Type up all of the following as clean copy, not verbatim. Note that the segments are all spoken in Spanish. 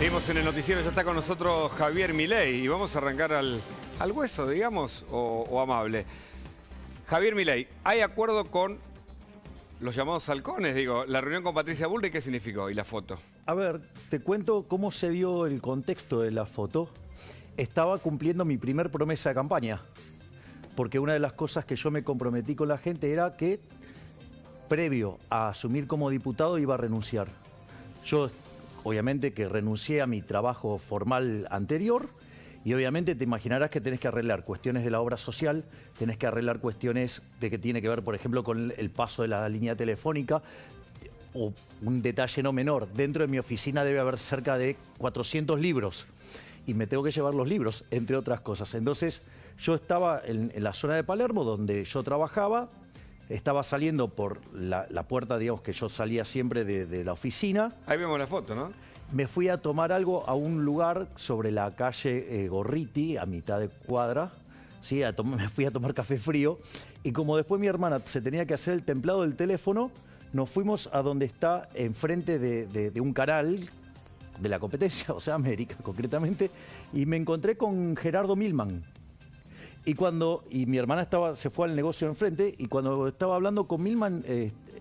Seguimos en el noticiero, ya está con nosotros Javier Milei y vamos a arrancar al hueso, digamos, o amable. Javier Milei, ¿hay acuerdo con los llamados halcones? Digo, la reunión con Patricia Bullrich, ¿qué significó? Y la foto. A ver, te cuento cómo se dio el contexto de la foto. Estaba cumpliendo mi primer promesa de campaña, porque una de las cosas que yo me comprometí con la gente era que, previo a asumir como diputado, iba a renunciar. Yo, obviamente, que renuncié a mi trabajo formal anterior y obviamente te imaginarás que tenés que arreglar cuestiones de la obra social, tenés que arreglar cuestiones de que tiene que ver, por ejemplo, con el paso de la línea telefónica. O un detalle no menor, dentro de mi oficina debe haber cerca de 400 libros y me tengo que llevar los libros, entre otras cosas. Entonces yo estaba en la zona de Palermo donde yo trabajaba, estaba saliendo por la puerta, digamos, que yo salía siempre de la oficina. Ahí vemos la foto, ¿no? Me fui a tomar algo a un lugar sobre la calle Gorriti, a mitad de cuadra. Sí, me fui a tomar café frío y como después mi hermana se tenía que hacer el templado del teléfono, nos fuimos a donde está enfrente de un canal de la competencia, o sea, América concretamente, y me encontré con Gerardo Milman. Y mi hermana se fue al negocio enfrente, y cuando estaba hablando con Milman,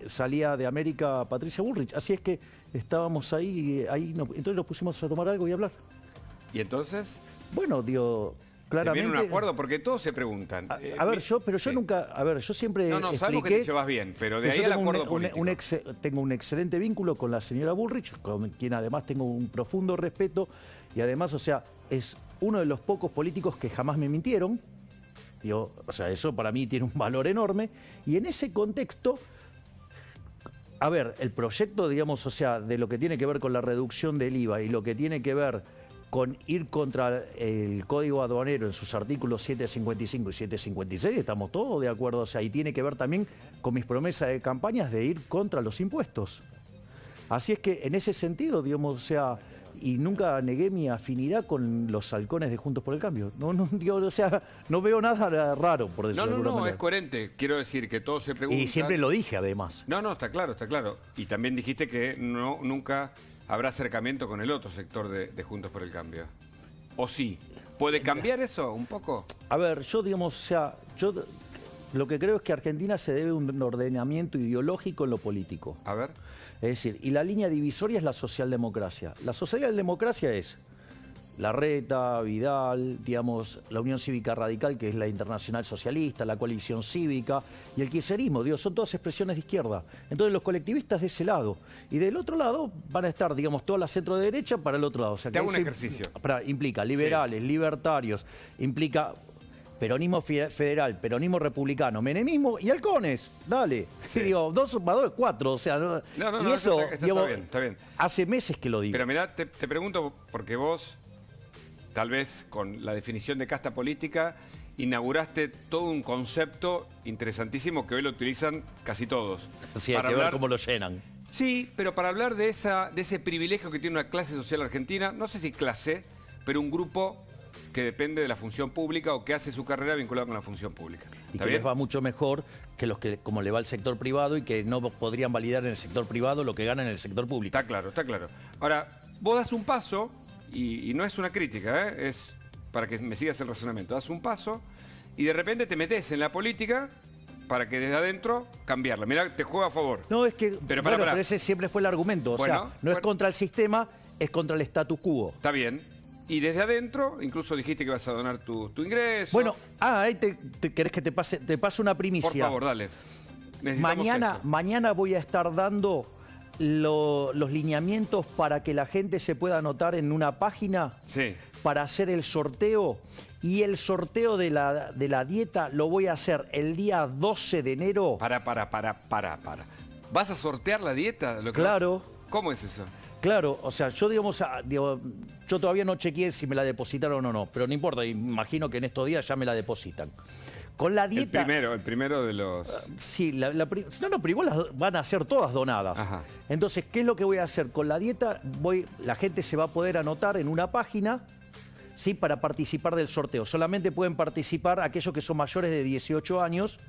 salía de América Patricia Bullrich. Así es que estábamos ahí entonces nos pusimos a tomar algo y a hablar. ¿Y entonces? Bueno, digo, claramente... ¿Viene un acuerdo? Porque todos se preguntan. Yo nunca... A ver, yo siempre No, salvo que te llevas bien, pero de ahí al acuerdo político. Tengo un excelente vínculo con la señora Bullrich, con quien además tengo un profundo respeto, y además, o sea, es uno de los pocos políticos que jamás me mintieron. Digo, o sea, eso para mí tiene un valor enorme, y en ese contexto... A ver, el proyecto, digamos, o sea, de lo que tiene que ver con la reducción del IVA y lo que tiene que ver con ir contra el Código Aduanero en sus artículos 755 y 756, estamos todos de acuerdo. O sea, y tiene que ver también con mis promesas de campañas de ir contra los impuestos. Así es que en ese sentido, digamos, o sea, y nunca negué mi afinidad con los halcones de Juntos por el Cambio. O sea, no veo nada raro, por decirlo de alguna manera. Es coherente. Quiero decir que todos se preguntan... Y siempre lo dije, además. No, está claro, está claro. Y también dijiste que nunca habrá acercamiento con el otro sector de Juntos por el Cambio. ¿O sí? ¿Puede cambiar eso un poco? A ver, yo, digamos, o sea, yo lo que creo es que a Argentina se debe un ordenamiento ideológico en lo político. A ver. Es decir, y la línea divisoria es la socialdemocracia. La socialdemocracia es Larreta, Vidal, digamos, la Unión Cívica Radical, que es la Internacional Socialista, la Coalición Cívica, y el kirchnerismo, digo, son todas expresiones de izquierda. Entonces los colectivistas de ese lado. Y del otro lado van a estar, digamos, toda la centro-derecha para el otro lado. O sea, te hago un ejercicio. Implica liberales, libertarios, implica... peronismo federal, peronismo republicano, menemismo y halcones. Dale. Sí, digo, 2 más 2 es 4. O sea, y eso digo, está bien. Hace meses que lo digo. Pero mirá, te pregunto, porque vos, tal vez con la definición de casta política, inauguraste todo un concepto interesantísimo que hoy lo utilizan casi todos. Sí, hay que ver cómo lo llenan. Sí, pero para hablar de ese privilegio que tiene una clase social argentina, no sé si clase, pero un grupo que depende de la función pública o que hace su carrera vinculada con la función pública. Y que les va mucho mejor que los que, como le va al sector privado, y que no podrían validar en el sector privado lo que ganan en el sector público. Está claro, está claro. Ahora, vos das un paso, y no es una crítica, es para que me sigas el razonamiento. Das un paso y de repente te metes en la política para que desde adentro cambiarla. Mirá, te juega a favor. No, es que, pero ese siempre fue el argumento. O sea, no es contra el sistema, es contra el status quo. Está bien. Y desde adentro, incluso dijiste que vas a donar tu ingreso. Bueno, ahí querés que te pase una primicia. Por favor, dale. Mañana voy a estar dando los lineamientos para que la gente se pueda anotar en una página para hacer el sorteo. Y el sorteo de la dieta lo voy a hacer el día 12 de enero. Para. ¿Vas a sortear la dieta? Claro. ¿Cómo es eso? Claro, o sea, yo yo todavía no chequeé si me la depositaron o no, pero no importa, imagino que en estos días ya me la depositan. Con la dieta... El primero de los... Sí, pero igual las van a ser todas donadas. Ajá. Entonces, ¿qué es lo que voy a hacer? Con la dieta, la gente se va a poder anotar en una página, sí, para participar del sorteo. Solamente pueden participar aquellos que son mayores de 18 años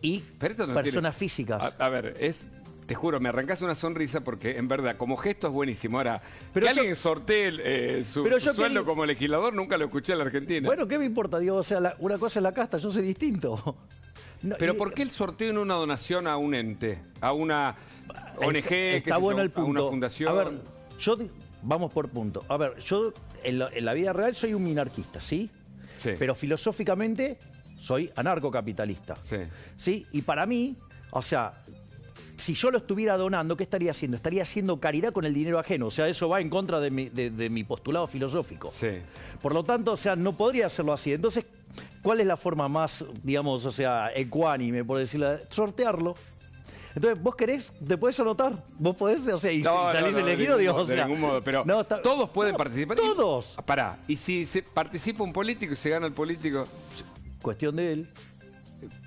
y personas físicas. A ver, es Te juro, me arrancás una sonrisa porque en verdad, como gesto es buenísimo. Ahora, Pero que yo- alguien sortee su Pero yo sueldo quería- como legislador, nunca lo escuché en la Argentina. Bueno, ¿qué me importa? Digo, o sea, una cosa es la casta, yo soy distinto. No, Pero y- ¿por qué el sorteo en una donación a un ente? A una ONG, qué Está sé bueno yo, el punto. a una fundación. A ver, vamos por punto. A ver, yo en la vida real soy un minarquista, ¿sí? Sí. Pero filosóficamente soy anarcocapitalista. Sí. ¿Sí? Y para mí, o sea, si yo lo estuviera donando, ¿qué estaría haciendo? Estaría haciendo caridad con el dinero ajeno. O sea, eso va en contra de mi postulado filosófico. Sí. Por lo tanto, o sea, no podría hacerlo así. Entonces, ¿cuál es la forma más, digamos, o sea, ecuánime, por decirlo? Sortearlo. Entonces, vos querés, te podés anotar, vos podés, o sea, y No, si salís no, de elegido, ningún digo, modo, o sea. de ningún modo, pero no, todos pueden no, participar. Todos. Pará, y si se participa un político y se gana el político, Cuestión de él.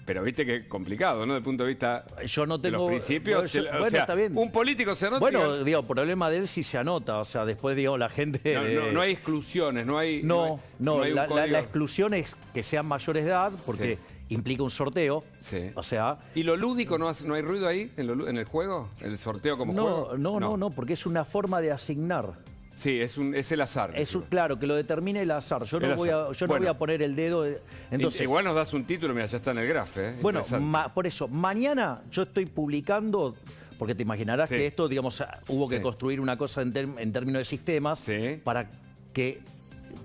pero viste que es complicado, ¿no? Desde el punto de vista Yo no de tengo. los principios. Bueno, está bien. Un político se anota. Bueno, digo, problema de él si se anota. O sea, después, digo, la gente. no hay exclusiones, no hay. No, hay un la código. exclusión es que sean mayores de edad, porque implica un sorteo. Sí. O sea. ¿Y lo lúdico no hay ruido ahí en el juego? ¿El sorteo como juego? No, porque es una forma de asignar. Sí, es el azar. Claro, que lo determine el azar. Yo El no voy azar. a, yo no Bueno. voy a poner el dedo. Entonces, Igual nos das un título, mira, ya está en el graf, ¿eh? bueno, Interesante. por eso, mañana yo estoy publicando, porque te imaginarás Sí. que esto, digamos, hubo que Sí. construir una cosa en términos de sistemas Sí. para que,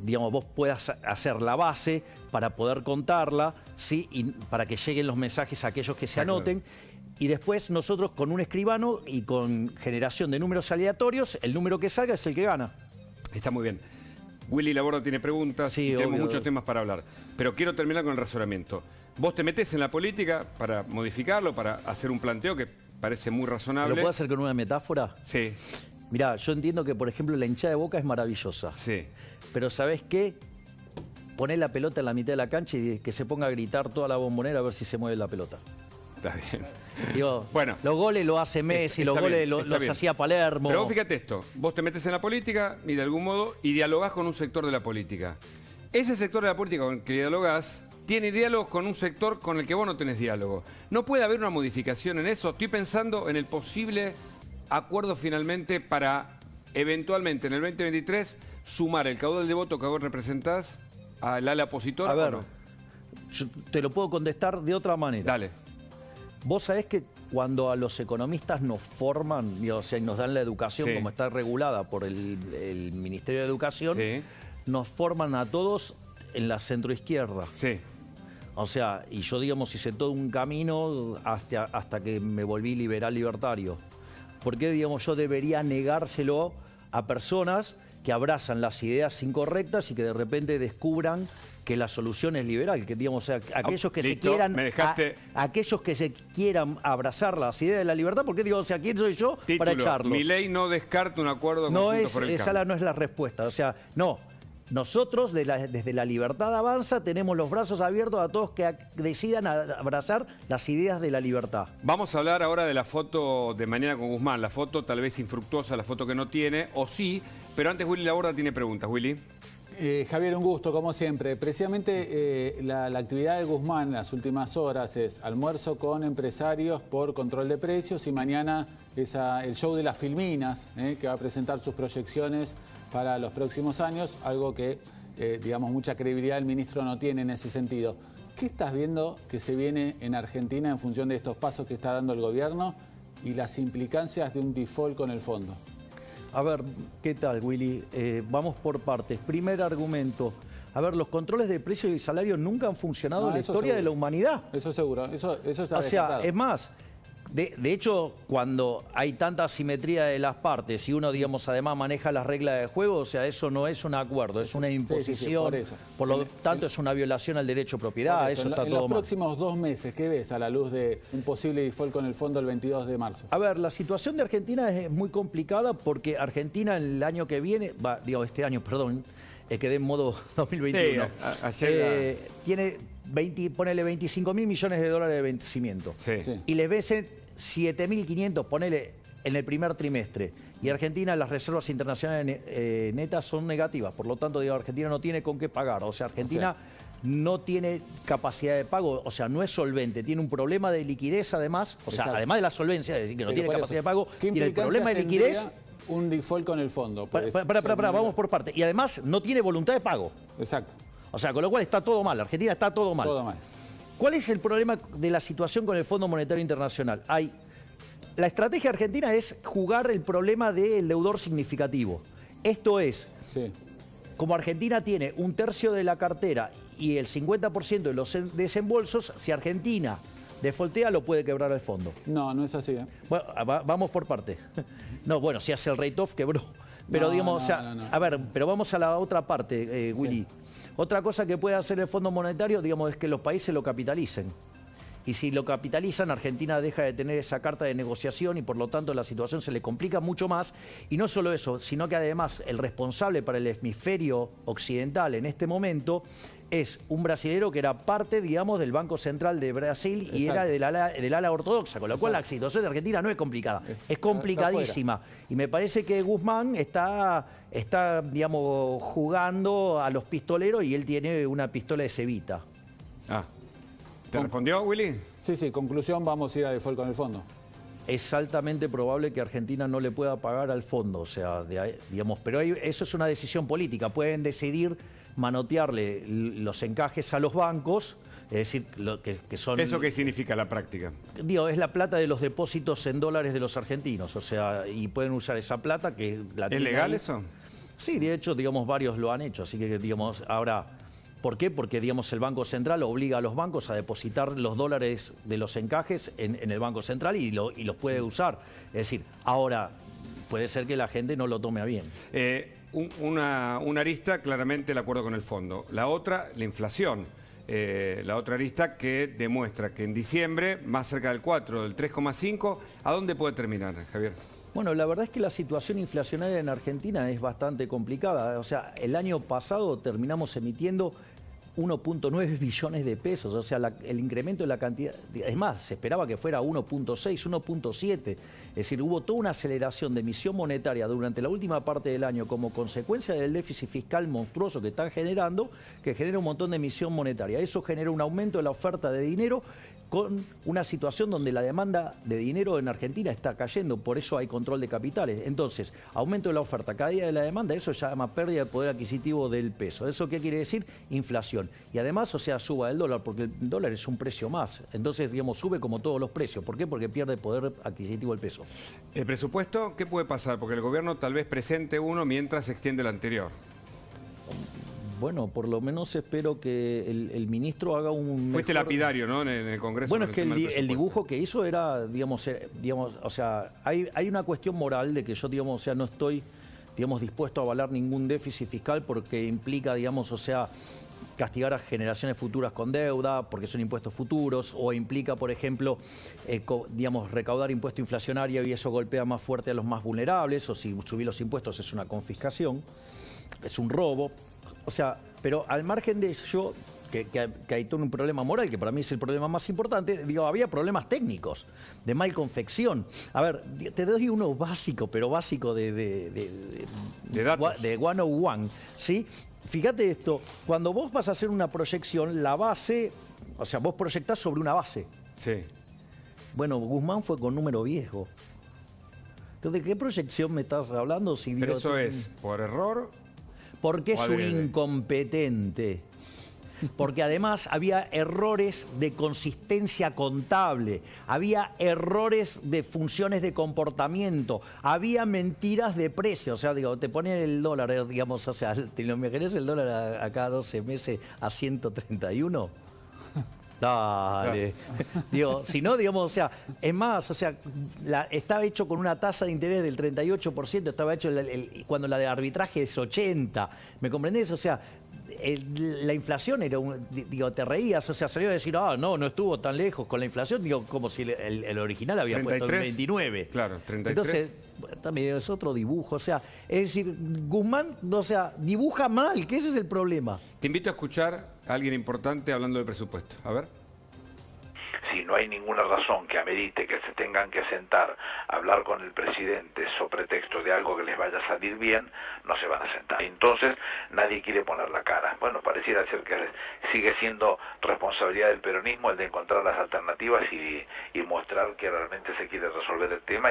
digamos, vos puedas hacer la base para poder contarla, ¿sí? Y para que lleguen los mensajes a aquellos que se Ah, claro. anoten. Y después nosotros con un escribano y con generación de números aleatorios, el número que salga es el que gana. Está muy bien. Willy Laborda tiene preguntas Sí, y tenemos obvio. muchos temas para hablar. Pero quiero terminar con el razonamiento. Vos te metés en la política para modificarlo, para hacer un planteo que parece muy ¿Lo razonable. puedo hacer con una metáfora? Sí, Mirá, yo entiendo que, por ejemplo, la hinchada de Boca es maravillosa. sí. Pero ¿sabés qué? Poné la pelota en la mitad de la cancha y que se ponga a gritar toda la bombonera a ver si se mueve la pelota. Está bien. Digo, Bueno. los goles lo hace Messi, los Está goles bien, los está bien. hacía Palermo. Pero vos fíjate esto, vos te metes en la política y de algún modo y dialogás con un sector de la política. Ese sector de la política con el que dialogás tiene diálogo con un sector con el que vos no tenés diálogo. ¿No puede haber una modificación en eso? Estoy pensando en el posible acuerdo finalmente para eventualmente en el 2023 sumar el caudal de voto que vos representás al ala opositora. A ver, ¿o no? yo te lo puedo contestar de otra manera. Dale. Vos sabés que cuando a los economistas nos forman, o sea, y nos dan la educación Sí. como está regulada por el Ministerio de Educación, Sí. nos forman a todos en la centroizquierda. Sí. O sea, y yo, digamos, hice todo un camino hasta que me volví liberal libertario. ¿Por qué, digamos, yo debería negárselo a personas que abrazan las ideas incorrectas y que de repente descubran que la solución es liberal? Que, digamos, o sea, aquellos que listo, se quieran me dejaste- aquellos que se quieran abrazar las ideas de la libertad, porque digo, o sea, ¿quién soy yo para Título, echarlos? mi ley no descarta un acuerdo No conjunto es, por el esa cambio. no es la respuesta. O sea, no. Nosotros, desde la libertad avanza, tenemos los brazos abiertos a todos que decidan abrazar las ideas de la libertad. Vamos a hablar ahora de la foto de Mañana con Guzmán. La foto tal vez infructuosa, la foto que no tiene, o sí. Pero antes Willy Laborda tiene preguntas. Willy. Javier, un gusto, como siempre. Precisamente la actividad de Guzmán en las últimas horas es almuerzo con empresarios por control de precios y mañana es el show de las Filminas, que va a presentar sus proyecciones para los próximos años, algo que, digamos, mucha credibilidad el ministro no tiene en ese sentido. ¿Qué estás viendo que se viene en Argentina en función de estos pasos que está dando el gobierno y las implicancias de un default con el fondo? A ver, ¿qué tal, Willy? Vamos por partes. Primer argumento. A ver, los controles de precios y salarios nunca han funcionado en la eso historia de la seguro. humanidad. Eso seguro, eso está O sea, descartado. es más, de hecho, cuando hay tanta asimetría de las partes y uno, digamos, además maneja las reglas del juego, o sea, eso no es un acuerdo, es una imposición. por eso. Por lo tanto, es una violación al derecho a propiedad, Por eso en está en todo los mal. próximos 2 meses, ¿qué ves a la luz de un posible default con el fondo el 22 de marzo? A ver, la situación de Argentina es muy complicada porque Argentina el año que viene, este año, perdón, quedé en modo 2021, Sí, ayer tiene ponele 25.000 millones de dólares de vencimiento. Sí. Sí. Y les vencen 7.500, ponele, en el primer trimestre. Y Argentina, las reservas internacionales netas son negativas. Por lo tanto, digo, Argentina no tiene con qué pagar. O sea, Argentina no tiene capacidad de pago, o sea, no es solvente, tiene un problema de liquidez además, o sea, Exacto. además de la solvencia, es decir, que no Pero tiene por capacidad eso, de pago, ¿qué tiene el problema de implicancias liquidez. tendría un default con el fondo? Pues, Vamos por parte. Y además no tiene voluntad de pago. Exacto, O sea, con lo cual está todo mal. Argentina está todo mal. todo mal. ¿Cuál es el problema de la situación con el Fondo Monetario Internacional? La estrategia argentina es jugar el problema del deudor significativo. Esto es, Sí. como Argentina tiene un tercio de la cartera y el 50% de los desembolsos, si Argentina defaultea, lo puede quebrar el fondo. No, no es así. Bueno, vamos por parte. No, bueno, si hace el write-off, quebró. Pero No, digamos, no, o sea, no, no. a ver, pero vamos a la otra parte, Willy. Otra cosa que puede hacer el Fondo Monetario, digamos, es que los países lo capitalicen. Y si lo capitalizan, Argentina deja de tener esa carta de negociación y por lo tanto la situación se le complica mucho más. Y no solo eso, sino que además el responsable para el hemisferio occidental en este momento es un brasilero que era parte, digamos, del Banco Central de Brasil y Exacto. era del ala ortodoxa, con lo cual la Exacto. situación de Argentina no es complicada, es está complicadísima. Y me parece que Guzmán está, digamos, jugando a los pistoleros y él tiene una pistola de cebita. Ah. ¿Te respondió, Willy? Sí, conclusión, vamos a ir a default con el fondo. Es altamente probable que Argentina no le pueda pagar al fondo, o sea, digamos, pero eso es una decisión política. Pueden decidir manotearle los encajes a los bancos, es decir, que son... ¿Eso qué significa la práctica? Digo, es la plata de los depósitos en dólares de los argentinos, o sea, y pueden usar esa plata que la ¿Es tienen legal ahí. eso? Sí, de hecho, digamos, varios lo han hecho, así que, digamos, ahora... ¿Por qué? Porque, digamos, el Banco Central obliga a los bancos a depositar los dólares de los encajes en el Banco Central y los puede usar. Es decir, ahora puede ser que la gente no lo tome a bien. Una arista, claramente el acuerdo con el fondo. La otra, la inflación. La otra arista que demuestra que en diciembre, más cerca del 4, del 3,5, ¿a dónde puede terminar, Javier? Bueno, la verdad es que la situación inflacionaria en Argentina es bastante complicada. O sea, el año pasado terminamos emitiendo 1.9 billones de pesos, o sea, el incremento de la cantidad, es más, se esperaba que fuera 1.6, 1.7, es decir, hubo toda una aceleración de emisión monetaria durante la última parte del año como consecuencia del déficit fiscal monstruoso que están generando, que genera un montón de emisión monetaria. Eso genera un aumento de la oferta de dinero con una situación donde la demanda de dinero en Argentina está cayendo, por eso hay control de capitales. Entonces, aumento de la oferta, caída de la demanda, eso se llama pérdida de poder adquisitivo del peso. ¿Eso qué quiere decir? Inflación. Y además, o sea, suba el dólar, porque el dólar es un precio más. Entonces, digamos, sube como todos los precios. ¿Por qué? Porque pierde poder adquisitivo el peso. ¿El presupuesto qué puede pasar? Porque el gobierno tal vez presente uno mientras se extiende el anterior. Bueno, por lo menos espero que el ministro haga un... Fuiste mejor... lapidario, ¿no? En el Congreso. Bueno, con es que tema del el presupuesto. dibujo que hizo era, digamos, o sea, hay una cuestión moral de que yo, digamos, o sea, no estoy, digamos, dispuesto a avalar ningún déficit fiscal porque implica, digamos, o sea, castigar a generaciones futuras con deuda, porque son impuestos futuros, o implica, por ejemplo, digamos, recaudar impuesto inflacionario y eso golpea más fuerte a los más vulnerables, o si subir los impuestos es una confiscación, es un robo. O sea, pero al margen de ello, que hay todo un problema moral, que para mí es el problema más importante, digo, había problemas técnicos, de mal confección. A ver, te doy uno básico, pero básico de datos. de 101, ¿sí? Fíjate esto, cuando vos vas a hacer una proyección, la base, o sea, vos proyectás sobre una base. Sí. Bueno, Guzmán fue con número viejo. Entonces, ¿de qué proyección me estás hablando? Si Pero digo, eso es por error. porque es O un adrede. incompetente. Porque además había errores de consistencia contable, había errores de funciones de comportamiento, había mentiras de precio. O sea, digo, te ponen el dólar, digamos, o sea, ¿te lo imaginas el dólar a cada 12 meses a 131? Dale. Digo, si no, digamos, o sea, es más, o sea, estaba hecho con una tasa de interés del 38%, estaba hecho cuando la de arbitraje es 80%. ¿Me comprendés? O sea, la inflación era digo, te reías, o sea, salió a decir, no estuvo tan lejos con la inflación, digo, como si el original había 33, puesto el 29. Claro, 33. Entonces, también es otro dibujo, o sea, es decir, Guzmán, o sea, dibuja mal, que ese es el problema. Te invito a escuchar a alguien importante hablando del presupuesto. A ver. si no hay ninguna razón que amerite que se tengan que sentar a hablar con el presidente sobre pretexto de algo que les vaya a salir bien, no se van a sentar. Entonces nadie quiere poner la cara. Bueno, pareciera ser que sigue siendo responsabilidad del peronismo el de encontrar las alternativas y mostrar que realmente se quiere resolver el tema.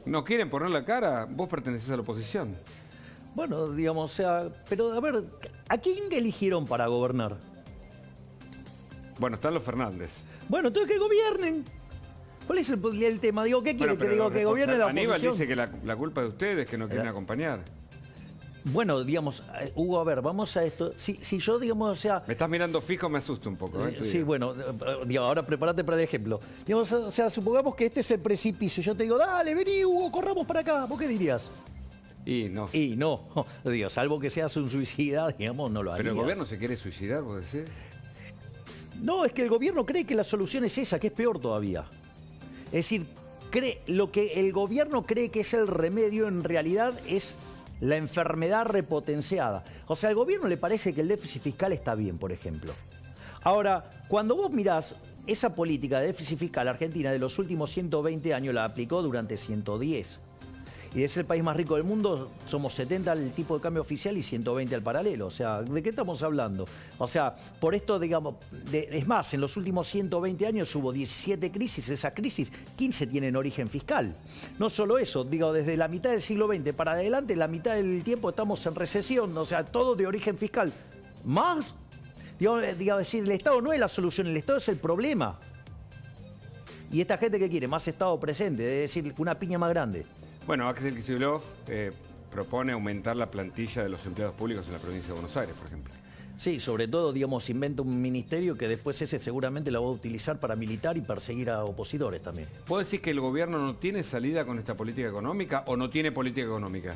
¿No quieren poner la cara? Vos pertenecés a la oposición. Bueno, digamos, o sea, pero a ver, ¿a quién eligieron para gobernar? Bueno, están los Fernández. Bueno, entonces que gobiernen. ¿Cuál es el tema? Digo, ¿qué quiere? Bueno, Que digo que gobierne la oposición. Aníbal dice que la culpa es de ustedes, que no quieren acompañar. Bueno, digamos, Hugo, a ver, vamos a esto. Si yo, digamos, o sea... Me estás mirando fijo, me asusta un poco. Sí, bueno, digamos, ahora prepárate para el ejemplo. Digamos, o sea, supongamos que este es el precipicio. Yo te digo, dale, vení, Hugo, corramos para acá. ¿Vos qué dirías? Y no. Y no, digo, salvo que seas un suicida, digamos, no lo harías. Pero el gobierno se quiere suicidar, vos decís. No, es que el gobierno cree que la solución es esa, que es peor todavía. Es decir, lo que el gobierno cree que es el remedio en realidad es la enfermedad repotenciada. O sea, al gobierno le parece que el déficit fiscal está bien, por ejemplo. Ahora, cuando vos mirás esa política de déficit fiscal argentina de los últimos 120 años la aplicó durante 110. Y es el país más rico del mundo, somos 70 al tipo de cambio oficial y 120 al paralelo. O sea, ¿de qué estamos hablando? O sea, por esto, digamos, es más, en los últimos 120 años hubo 17 crisis, esas crisis, 15 tienen origen fiscal. No solo eso, digo, desde la mitad del siglo XX para adelante, la mitad del tiempo estamos en recesión, o sea, todo de origen fiscal. Más, digo, decir, el Estado no es la solución, el Estado es el problema. Y esta gente que quiere más Estado presente, es decir, una piña más grande. Bueno, Axel Kicillof propone aumentar la plantilla de los empleados públicos en la provincia de Buenos Aires, por ejemplo. Sí, sobre todo, digamos, inventa un ministerio que después ese seguramente lo va a utilizar para militar y perseguir a opositores también. ¿Puedo decir que el gobierno no tiene salida con esta política económica o no tiene política económica?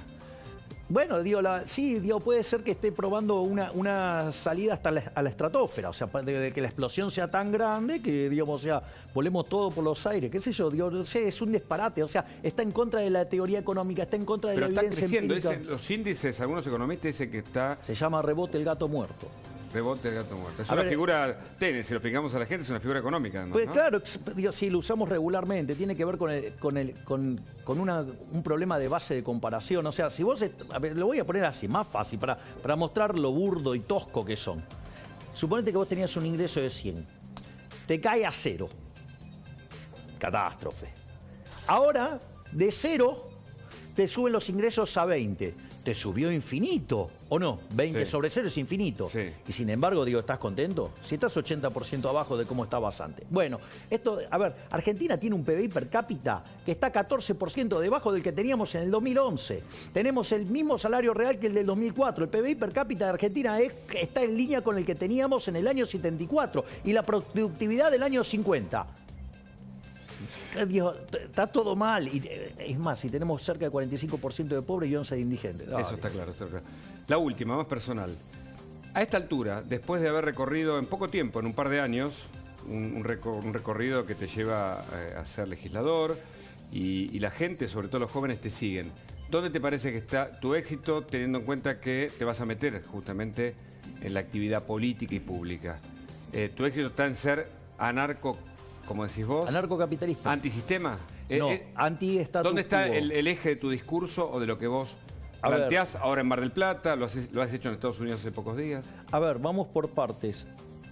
Bueno, digo, sí, digo, puede ser que esté probando una salida hasta a la estratosfera, o sea, de que la explosión sea tan grande que, digamos, o sea, volemos todo por los aires, qué sé yo, digo, no sé, es un disparate, o sea, está en contra de la teoría económica, está en contra de la evidencia empírica. Pero está creciendo, los índices, algunos economistas dicen que está... Se llama rebote el gato muerto. Rebote del gato muerto. Es una figura, si lo explicamos a la gente, es una figura económica. Además, pues ¿no? claro, digo, si lo usamos regularmente, tiene que ver con un problema de base de comparación. O sea, si vos, a ver, lo voy a poner así, más fácil, para mostrar lo burdo y tosco que son. Suponete que vos tenías un ingreso de 100, te cae a 0. Catástrofe. Ahora, de 0, te suben los ingresos a 20. Te subió infinito, ¿o no? 20 sobre 0 es infinito. Sí. Y sin embargo, digo, ¿estás contento? Si estás 80% abajo de cómo estabas antes. Bueno, esto, a ver, Argentina tiene un PBI per cápita que está 14% debajo del que teníamos en el 2011. Tenemos el mismo salario real que el del 2004. El PBI per cápita de Argentina está en línea con el que teníamos en el año 74 y la productividad del año 50. Dios, está todo mal. Y, es más, si tenemos cerca del 45% de pobres y 11% de indigentes. Dale. Eso está claro, está claro. La última, más personal. A esta altura, después de haber recorrido en poco tiempo, en un par de años, un recorrido que te lleva a ser legislador y la gente, sobre todo los jóvenes, te siguen. ¿Dónde te parece que está tu éxito, teniendo en cuenta que te vas a meter justamente en la actividad política y pública? ¿Tu éxito está en ser anarco, como decís vos? Anarcocapitalista. ¿Antisistema? No, anti-status ¿Dónde está quo. el eje de tu discurso o de lo que vos planteás ahora en Mar del Plata? Lo has hecho en Estados Unidos hace pocos días. A ver, vamos por partes.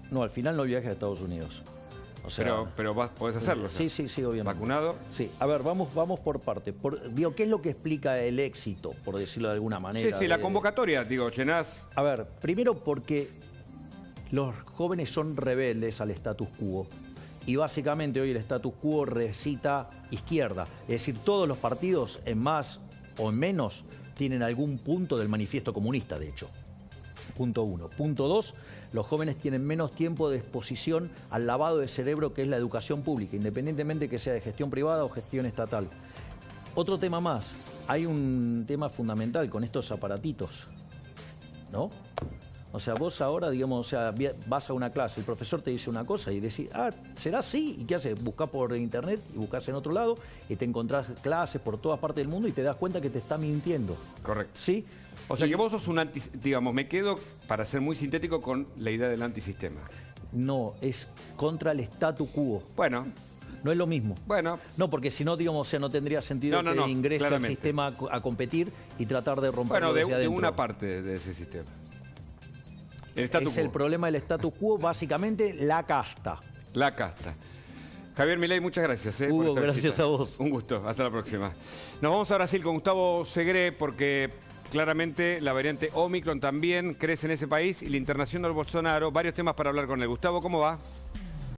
No, al final no viajes a Estados Unidos. O sea, pero podés hacerlo. Sí, obviamente. ¿Vacunado? Sí. A ver, vamos por partes. Digo, ¿qué es lo que explica el éxito, por decirlo de alguna manera? Sí, la convocatoria, digo, llenás. A ver, primero porque los jóvenes son rebeldes al status quo. Y básicamente hoy el status quo recita izquierda. Es decir, todos los partidos, en más o en menos, tienen algún punto del manifiesto comunista, de hecho. Punto 1. Punto 2, los jóvenes tienen menos tiempo de exposición al lavado de cerebro que es la educación pública, independientemente que sea de gestión privada o gestión estatal. Otro tema más, hay un tema fundamental con estos aparatitos, ¿no? O sea, vos ahora, digamos, o sea, vas a una clase, el profesor te dice una cosa y decís, ¿será así? ¿Y qué haces? Buscás por internet y buscás en otro lado y te encontrás clases por todas partes del mundo y te das cuenta que te está mintiendo. Correcto. ¿Sí? O sea que vos sos un digamos, me quedo, para ser muy sintético, con la idea del antisistema. No, es contra el statu quo. Bueno, No es lo mismo. bueno. No, porque si no, digamos, o sea, no tendría sentido No, que ingrese al claramente. sistema a competir y tratar de romperlo Bueno, desde de adentro. una parte de ese sistema. El statu Es quo. el problema del statu quo, básicamente la casta. La casta. Javier Milei, muchas gracias. Por Hugo, esta gracias visita. a vos. Un gusto. Hasta la próxima. Nos vamos a Brasil con Gustavo Segre porque claramente la variante Omicron también crece en ese país y la internación del Bolsonaro. Varios temas para hablar con él. Gustavo, ¿cómo va?